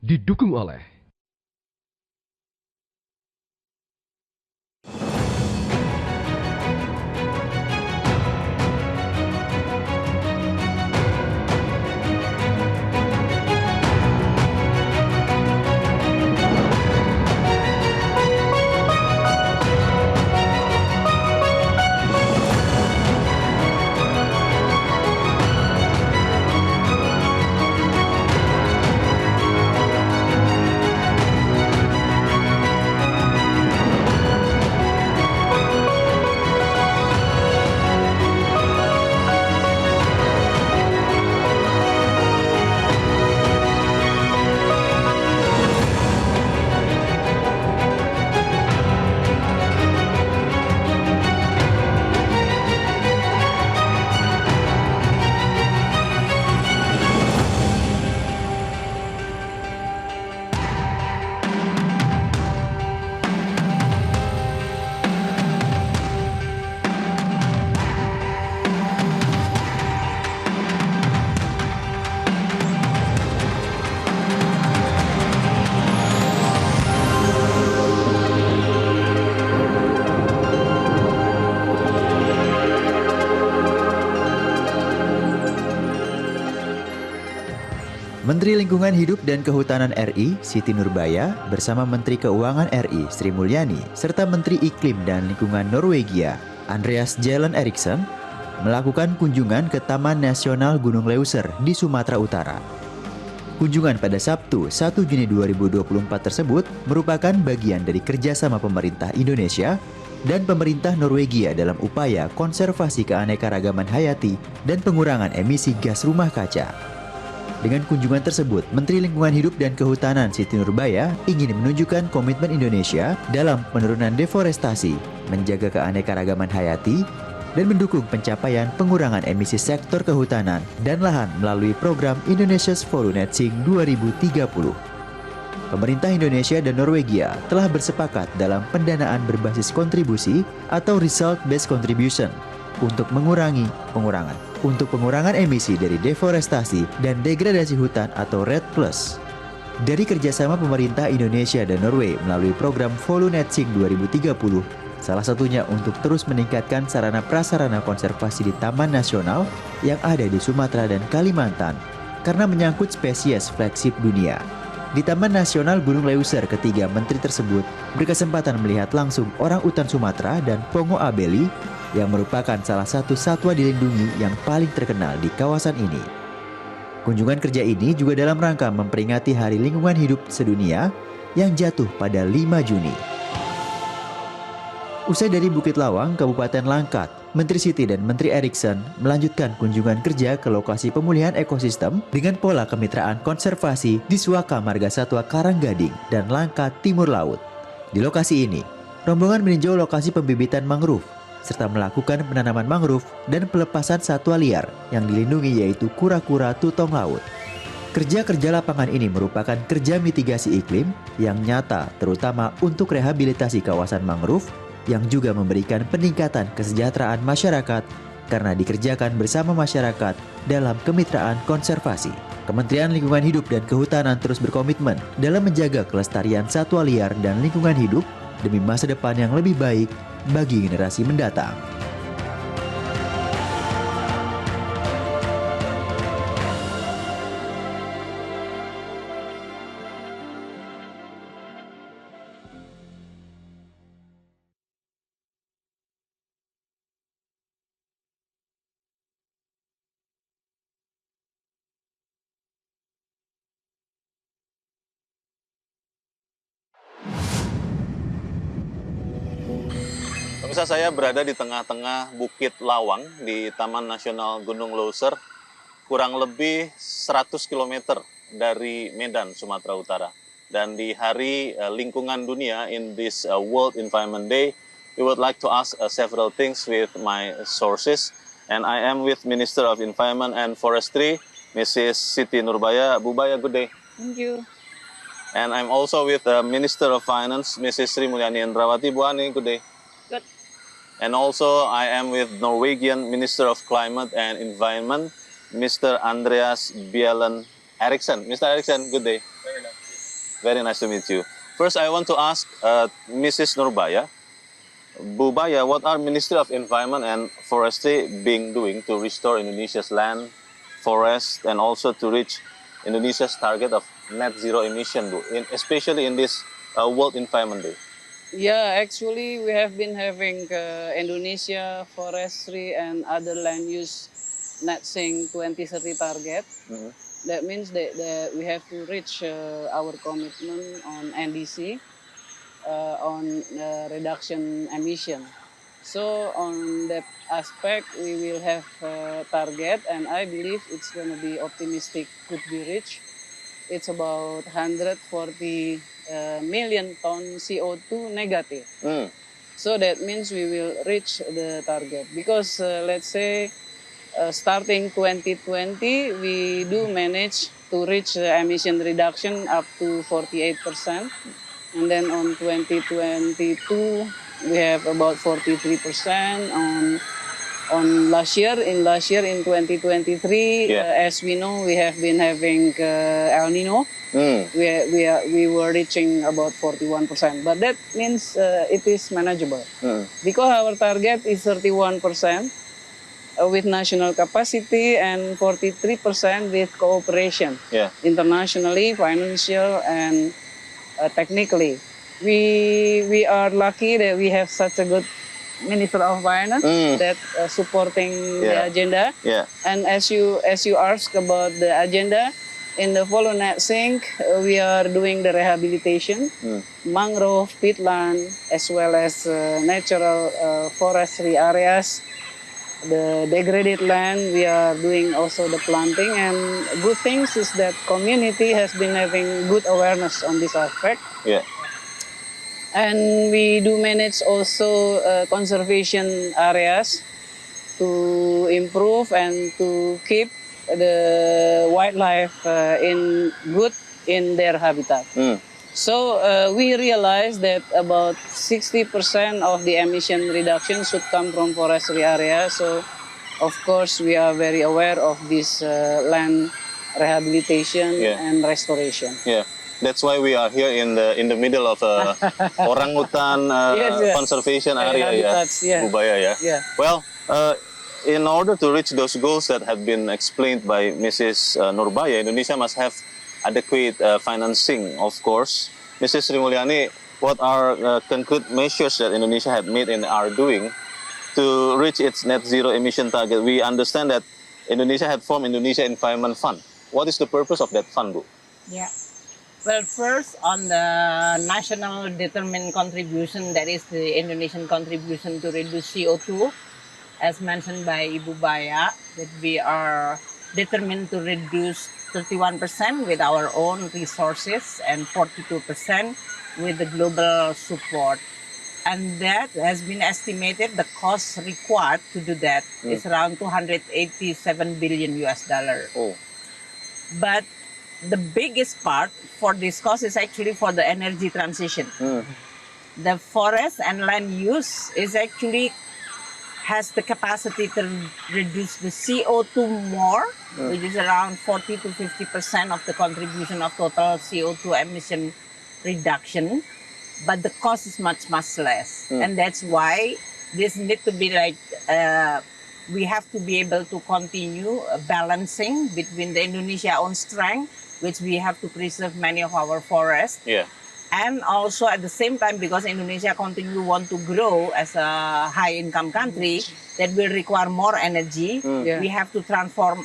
didukung oleh Menteri Lingkungan Hidup dan Kehutanan RI, Siti Nurbaya, bersama Menteri Keuangan RI, Sri Mulyani, serta Menteri Iklim dan Lingkungan Norwegia, Andreas Jelen Eriksen, melakukan kunjungan ke Taman Nasional Gunung Leuser di Sumatera Utara. Kunjungan pada Sabtu, 1 Juni 2024 tersebut merupakan bagian dari kerjasama pemerintah Indonesia dan pemerintah Norwegia dalam upaya konservasi keanekaragaman hayati dan pengurangan emisi gas rumah kaca. Dengan kunjungan tersebut, Menteri Lingkungan Hidup dan Kehutanan Siti Nurbaya ingin menunjukkan komitmen Indonesia dalam penurunan deforestasi, menjaga keanekaragaman hayati, dan mendukung pencapaian pengurangan emisi sektor kehutanan dan lahan melalui program Indonesia's Voluntech 2030. Pemerintah Indonesia dan Norwegia telah bersepakat dalam pendanaan berbasis kontribusi atau result-based contribution untuk pengurangan emisi dari deforestasi dan degradasi hutan atau REDD+. Dari kerjasama pemerintah Indonesia dan Norway melalui program Voluntech 2030, salah satunya untuk terus meningkatkan sarana prasarana konservasi di Taman Nasional yang ada di Sumatera dan Kalimantan karena menyangkut spesies flagship dunia. Di Taman Nasional Gunung Leuser, ketiga menteri tersebut berkesempatan melihat langsung orang utan Sumatera dan Pongo abeli yang merupakan salah satu satwa dilindungi yang paling terkenal di kawasan ini. Kunjungan kerja ini juga dalam rangka memperingati Hari Lingkungan Hidup Sedunia yang jatuh pada 5 Juni. Usai dari Bukit Lawang, Kabupaten Langkat, Menteri Siti dan Menteri Eriksen melanjutkan kunjungan kerja ke lokasi pemulihan ekosistem dengan pola kemitraan konservasi di Suaka Marga Satwa Karanggading dan Langkat Timur Laut. Di lokasi ini, rombongan meninjau lokasi pembibitan mangrove serta melakukan penanaman mangrove dan pelepasan satwa liar yang dilindungi yaitu kura-kura tutong laut. Kerja-kerja lapangan ini merupakan kerja mitigasi iklim yang nyata terutama untuk rehabilitasi kawasan mangrove yang juga memberikan peningkatan kesejahteraan masyarakat karena dikerjakan bersama masyarakat dalam kemitraan konservasi. Kementerian Lingkungan Hidup dan Kehutanan terus berkomitmen dalam menjaga kelestarian satwa liar dan lingkungan hidup demi masa depan yang lebih baik bagi generasi mendatang. Pemirsa, saya berada di tengah-tengah Bukit Lawang di Taman Nasional Gunung Leuser, kurang lebih 100 km dari Medan, Sumatera Utara. Dan di Hari Lingkungan Dunia, in this World Environment Day, we would like to ask several things with my sources. And I am with Minister of Environment and Forestry, Mrs. Siti Nurbaya. Bu Baya, good day. Thank you. And I'm also with Minister of Finance, Mrs. Sri Mulyani Indrawati. Bu Ani, good day. Good. And also I am with Norwegian Minister of Climate and Environment, Mr. Andreas Bjelland Eriksen. Mr. Eriksen, good day. Very nice to meet you. First, I want to ask Mrs. Nurbaya. Bu Baya, what are Ministry of Environment and Forestry doing to restore Indonesia's land, forest, and also to reach Indonesia's target of net zero emission, Bu, especially in this World Environment Day? Yeah, actually, we have been having Indonesia forestry and other land use net sink 2030 target. Mhm. That means that we have to reach our commitment on NDC, on reduction emission. So on that aspect, we will have target, and I believe it's going to be optimistic, could be reached. It's about 140 million ton CO2 negative. Mm. So that means we will reach the target because let's say starting 2020, we do manage to reach the emission reduction up to 48%. And then on 2022, we have about 43% on last year. In 2023, Yeah. as we know, we have been having El Nino. Mm. We were reaching about 41%, but that means it is manageable Mm. because our target is 31% with national capacity and 43% with cooperation Yeah. internationally, financial, and technically. We are lucky that we have such a good Minister of Finance Mm. that supporting the Yeah. agenda. Yeah. And as you ask about the agenda, in the Follow Net Sink, we are doing the rehabilitation, mangrove, peatland, as well as natural forestry areas. The degraded land, we are doing also the planting. And good things is that community has been having good awareness on this aspect. Yeah. And we do manage also conservation areas to improve and to keep the wildlife in their habitat. Mm. So we realize that about 60% of the emission reduction should come from forestry area. So of course we are very aware of this land rehabilitation Yeah. and restoration. Yeah. That's why we are here in the middle of a orangutan Yes, yes. conservation area, Habitats, yeah. Bu Baya, yeah. Yeah. Well, in order to reach those goals that have been explained by Mrs. Nurbaya, Indonesia must have adequate financing, of course. Mrs. Sri Mulyani, what are concrete measures that Indonesia have made and are doing to reach its net zero emission target? We understand that Indonesia had formed Indonesia Environment Fund. What is the purpose of that fund, Bu? Yeah. Well, first on the national determined contribution, that is the Indonesian contribution to reduce CO2, as mentioned by Ibu Baya, that we are determined to reduce 31% with our own resources and 42% with the global support. And that has been estimated, the cost required to do that is around 287 billion US dollar. Oh. But the biggest part for this cost is actually for the energy transition. The forest and land use is actually has the capacity to reduce the CO2 more, which is around 40 to 50% of the contribution of total CO2 emission reduction. But the cost is much, much less. And that's why this need to be like, we have to be able to continue balancing between the Indonesia own strength, which we have to preserve many of our forests. Yeah. And also at the same time, because Indonesia continue want to grow as a high income country, that will require more energy. Yeah. We have to transform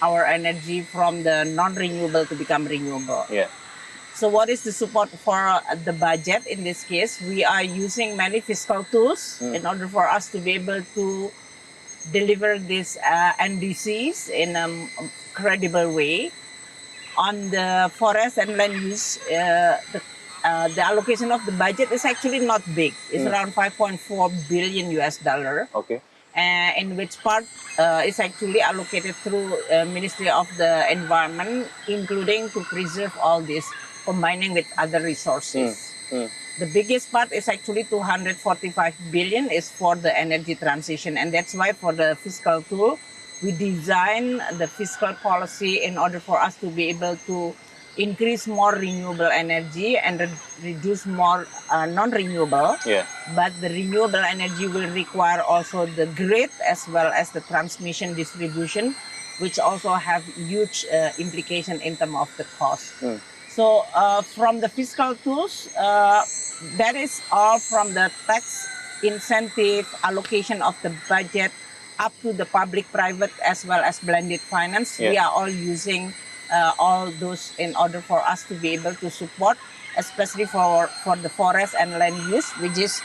our energy from the non-renewable to become renewable. Yeah. So what is the support for the budget in this case? We are using many fiscal tools in order for us to be able to deliver these NDCs in a credible way. On the forest and land use, the allocation of the budget is actually not big. It's around 5.4 billion US dollar. Okay. In which part is actually allocated through Ministry of the Environment, including to preserve all this, combining with other resources. The biggest part is actually 245 billion is for the energy transition. And that's why for the fiscal tool, we design the fiscal policy in order for us to be able to increase more renewable energy and reduce more non-renewable. Yeah. But the renewable energy will require also the grid as well as the transmission distribution, which also have huge implication in terms of the cost. So from the fiscal tools, that is all from the tax incentive, allocation of the budget, up to the public-private as well as blended finance. Yeah. We are all using all those in order for us to be able to support, especially for the forest and land use, which is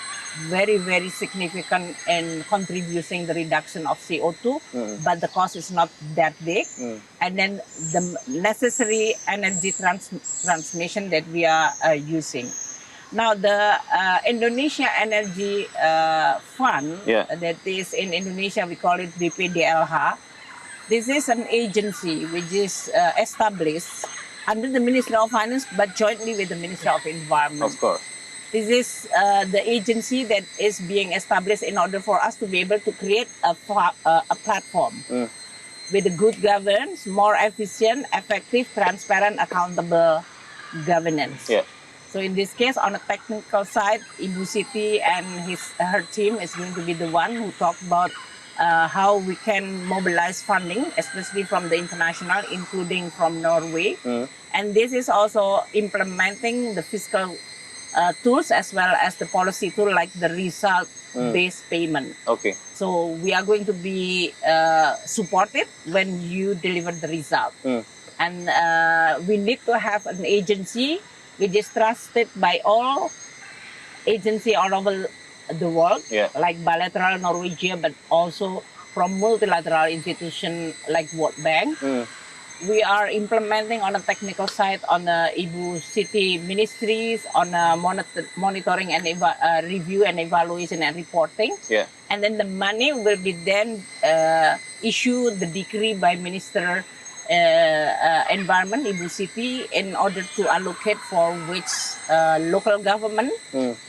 very, very significant in contributing the reduction of CO2, but the cost is not that big. And then the necessary energy transmission that we are using. Now, the Indonesia Energy Fund, that is in Indonesia, we call it BPDLH. This is an agency which is established under the Ministry of Finance, but jointly with the Ministry of Environment. Of course. This is the agency that is being established in order for us to be able to create a platform with a good governance, more efficient, effective, transparent, accountable governance. Yeah. So in this case, on the technical side, Ibu Siti and her team is going to be the one who talk about how we can mobilize funding, especially from the international, including from Norway. And this is also implementing the fiscal tools as well as the policy tool like the result-based payment. Okay. So we are going to be supported when you deliver the result. And we need to have an agency which is trusted by all agencies all over the world, like bilateral Norwegian, but also from multilateral institutions like World Bank. We are implementing on the technical side on the Ibu Siti ministries, on monitoring and review and evaluation and reporting. And then the money will be then issued the decree by Minister Environment, Ibu Siti, in order to allocate for which local government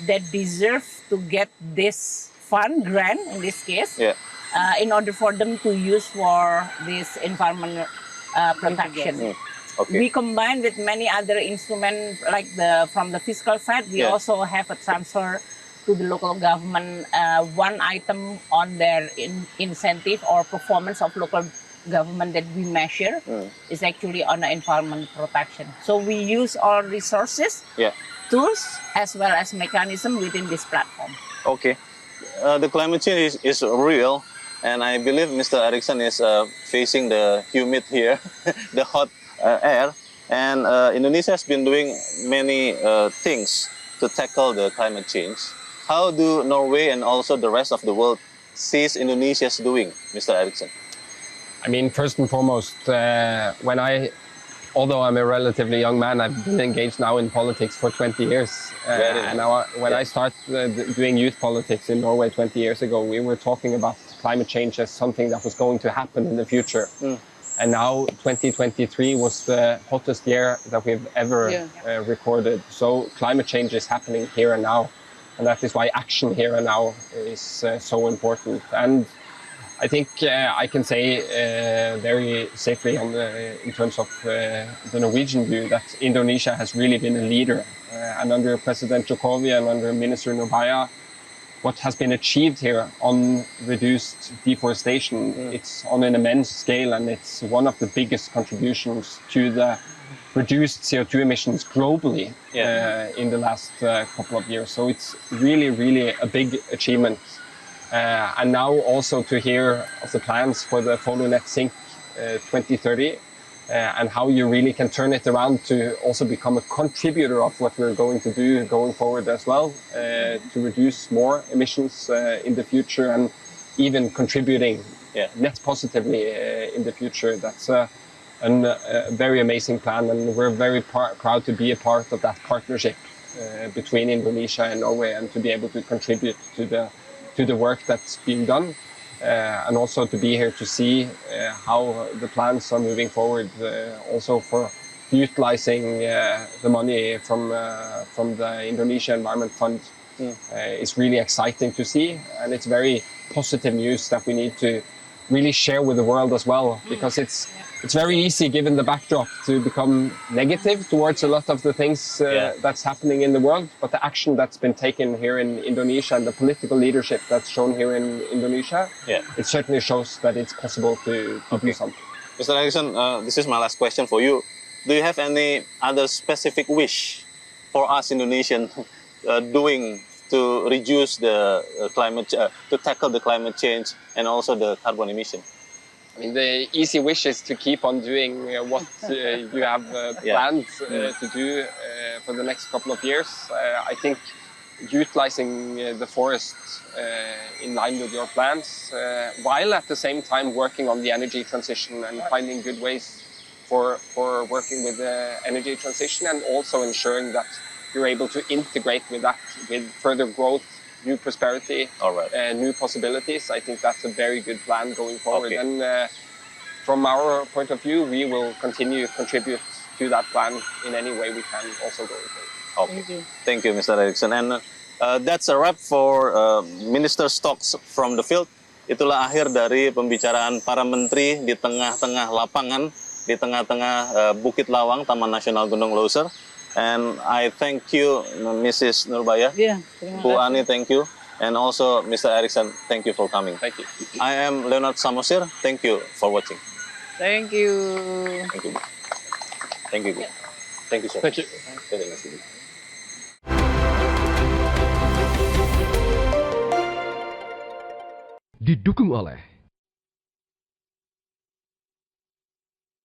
that deserve to get this fund grant in this case, in order for them to use for this environmental protection. Okay. We combine with many other instruments like from the fiscal side. We also have a transfer to the local government. One item on their incentive or performance of local government that we measure is actually on the environment protection. So we use all resources, tools, as well as mechanism within this platform. Okay. The climate change is real. And I believe Mr. Erickson is facing the humid here, the hot air. And Indonesia has been doing many things to tackle the climate change. How do Norway and also the rest of the world sees Indonesia's doing, Mr. Erickson? I mean, first and foremost, although I'm a relatively young man, I've been engaged now in politics for 20 years. And when I started doing youth politics in Norway 20 years ago, we were talking about climate change as something that was going to happen in the future. And now 2023 was the hottest year that we've ever recorded. So climate change is happening here and now. And that is why action here and now is so important. And I think I can say very safely in terms of the Norwegian view that Indonesia has really been a leader. And under President Jokowi and under Minister Nurbaya, what has been achieved here on reduced deforestation, it's on an immense scale, and it's one of the biggest contributions to the reduced CO2 emissions globally in the last couple of years. So it's really, really a big achievement. And now also to hear of the plans for the FOLUNET Sync 2030 and how you really can turn it around to also become a contributor of what we're going to do going forward as well, to reduce more emissions in the future and even contributing net positively in the future. That's a very amazing plan, and we're very proud to be a part of that partnership between Indonesia and Norway, and to be able to contribute to the work that's being done, and also to be here to see how the plans are moving forward, also for utilizing the money from the Indonesia Environment Fund. Is really exciting to see, and it's very positive news that we need to really share with the world as well, because it's it's very easy, given the backdrop, to become negative towards a lot of the things that's happening in the world. But the action that's been taken here in Indonesia and the political leadership that's shown here in Indonesia, it certainly shows that it's possible to do something. Mr. Erickson, this is my last question for you. Do you have any other specific wish for us Indonesians doing to reduce the to tackle the climate change and also the carbon emission? I mean, the easy wish is to keep on doing what you have planned to do for the next couple of years. I think utilizing the forest in line with your plans, while at the same time working on the energy transition and finding good ways for working with the energy transition, and also ensuring that you're able to integrate with that with further growth, new prosperity, new possibilities. I think that's a very good plan going forward. And from our point of view, we will continue to contribute to that plan in any way we can also going forward. Thank you, Mr. Erickson. And that's a wrap for Minister's Talks from the Field. Itulah akhir dari pembicaraan para menteri di tengah-tengah lapangan, di tengah-tengah Bukit Lawang, Taman Nasional Gunung Leuser. And I thank you, Mrs. Nurbaya. Bu Ani, thank you. And also, Mr. Erickson, thank you for coming. Thank you. I am Leonard Samosir. Thank you for watching. Thank you. Thank you. Thank you. Thank you so much. Thank you. Very nice to meet you. Didukung oleh